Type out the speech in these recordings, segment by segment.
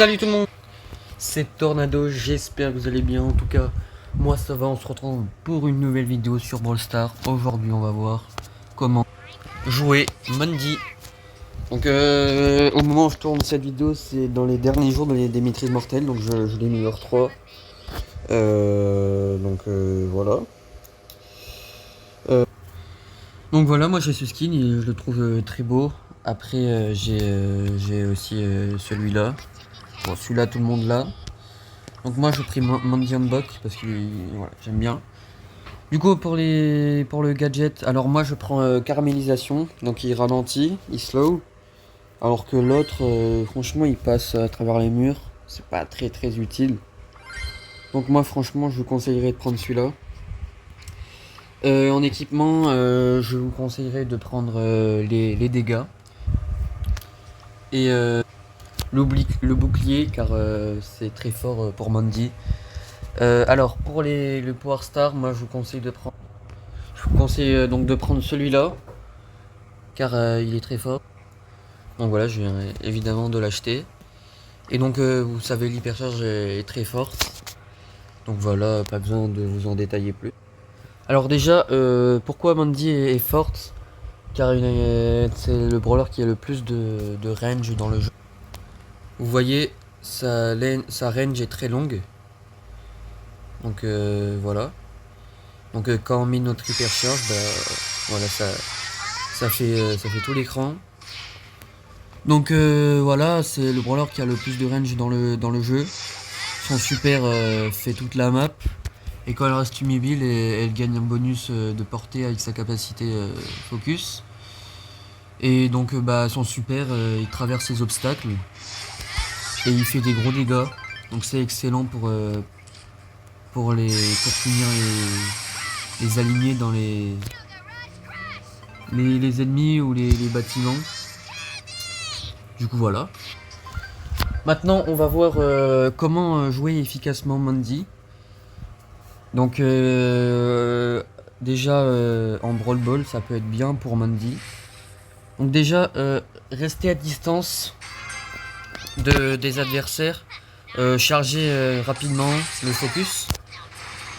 Salut tout le monde, c'est Tornado, j'espère que vous allez bien. En tout cas, moi ça va, on se retrouve pour une nouvelle vidéo sur Brawl Stars. Aujourd'hui on va voir comment jouer Mandy. Donc au moment où je tourne cette vidéo, c'est dans les derniers jours des maîtrises mortelles. Donc je l'ai mis hors 3. Voilà. Donc voilà, moi j'ai ce skin et je le trouve très beau. Après j'ai aussi celui-là. Bon, celui-là tout le monde l'a. Donc moi je pris Mandy Unbox parce que voilà, j'aime bien. Du coup pour le gadget, alors moi je prends caramélisation, donc il ralentit, il slow. Alors que l'autre, franchement il passe à travers les murs, c'est pas très utile. Donc moi franchement je vous conseillerais de prendre celui-là. En équipement, je vous conseillerais de prendre les dégâts. Et le bouclier car c'est très fort pour Mandy. Alors pour le Power Star, moi je vous conseille donc de prendre celui-là car il est très fort. Donc voilà, je viens évidemment de l'acheter. Et donc vous savez, l'hypercharge est très forte. Donc voilà, pas besoin de vous en détailler plus. Alors déjà, pourquoi Mandy est forte? Car c'est le brawler qui a le plus de range dans le jeu. Vous voyez, sa range est très longue. Donc voilà. Donc quand on met notre hypercharge, bah, voilà, ça fait tout l'écran. Donc voilà, c'est le brawler qui a le plus de range dans le jeu. Son super fait toute la map. Et quand elle reste immobile, elle gagne un bonus de portée avec sa capacité focus. Et donc bah, son super, il traverse les obstacles. Et il fait des gros dégâts. Donc c'est excellent pour finir les aligner dans les ennemis ou les bâtiments. Du coup voilà. Maintenant on va voir comment jouer efficacement Mandy. Donc déjà en Brawl Ball ça peut être bien pour Mandy. Donc déjà rester à distance des adversaires, charger rapidement le focus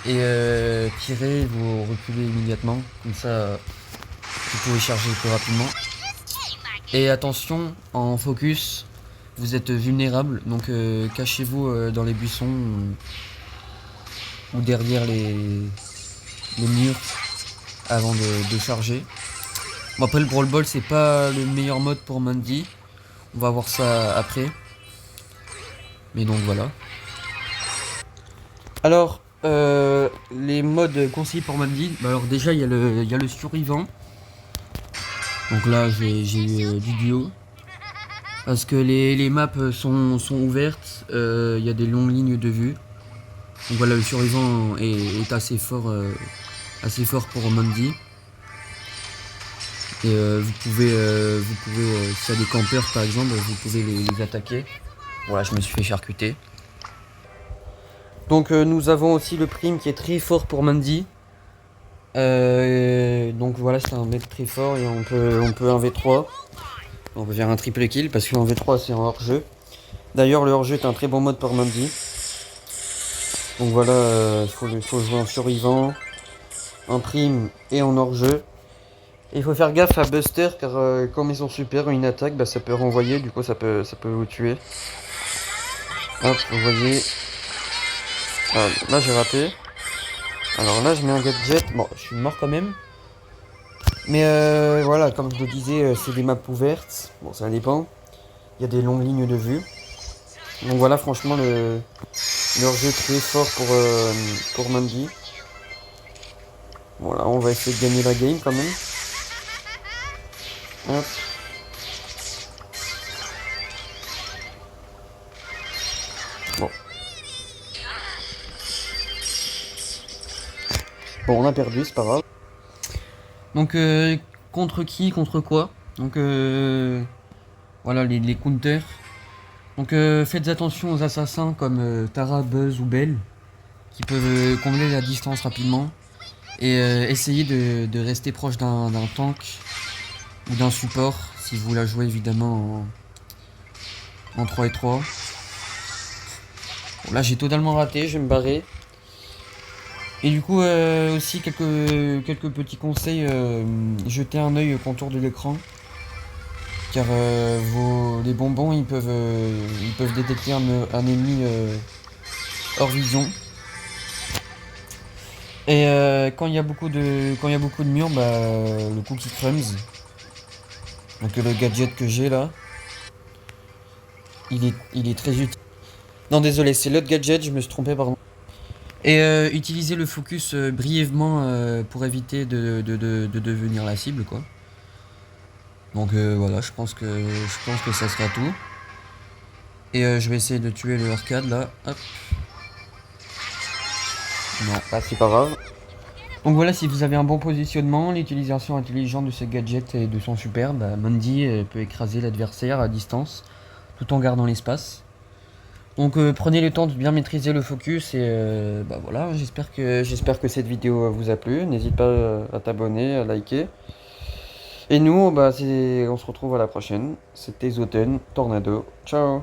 et tirer, vous reculez immédiatement, comme ça vous pouvez charger plus rapidement. Et attention, en focus vous êtes vulnérable, donc cachez-vous dans les buissons ou derrière les murs avant de charger. Bon, après le Brawl Ball c'est pas le meilleur mode pour Mandy, on va voir ça après. Mais donc voilà. Alors les modes conseillés pour Mandy, bah alors déjà il y a le survivant. Donc là j'ai eu du duo. Parce que les maps sont ouvertes, il y a des longues lignes de vue. Donc voilà, le survivant est assez fort pour Mandy. Et vous pouvez s'il y a des campeurs par exemple, vous pouvez les attaquer. Voilà, je me suis fait charcuter. Donc nous avons aussi le prime qui est très fort pour Mandy. Donc voilà, c'est un mec très fort et on peut 1v3. On peut faire un triple kill parce qu'en V3 c'est en hors-jeu. D'ailleurs le hors-jeu est un très bon mode pour Mandy. Donc voilà, il faut jouer en survivant, en prime et en hors-jeu. Et il faut faire gaffe à Buster car comme ils sont super, une attaque, bah, ça peut renvoyer, du coup ça peut vous tuer. Hop, vous voyez. Ah, là j'ai raté. Alors là je mets un gadget, bon je suis mort quand même. Mais voilà, comme je le disais, c'est des maps ouvertes, bon ça dépend. Il y a des longues lignes de vue. Donc voilà, franchement leur jeu très fort pour Mandy. Voilà, on va essayer de gagner la game quand même. Hop. Bon. Bon, on a perdu, c'est pas grave. Donc, contre qui, contre quoi? Donc, voilà les counters. Donc, faites attention aux assassins comme Tara, Buzz ou Belle qui peuvent combler la distance rapidement. Et essayez de rester proche d'un tank ou d'un support si vous la jouez évidemment en 3 et 3. Bon, là j'ai totalement raté, je vais me barrer. Et du coup aussi quelques petits conseils, jetez un œil au contour de l'écran. Car les bonbons ils peuvent détecter un ennemi hors vision. Et quand il y a beaucoup de murs, bah, le Cookie Crumbs, donc le gadget que j'ai là, il est très utile. Non désolé, c'est l'autre gadget, je me suis trompé pardon. Et utiliser le focus brièvement pour éviter de devenir la cible quoi. Donc voilà, je pense que ça sera tout. Et je vais essayer de tuer le arcade là. Hop. Non, bah, c'est pas grave. Donc voilà, si vous avez un bon positionnement, l'utilisation intelligente de ce gadget et de son super, bah, Mandy peut écraser l'adversaire à distance tout en gardant l'espace. Donc prenez le temps de bien maîtriser le focus et bah voilà, j'espère que cette vidéo vous a plu. N'hésite pas à t'abonner, à liker. Et nous, bah, on se retrouve à la prochaine. C'était Zoten Tornado. Ciao.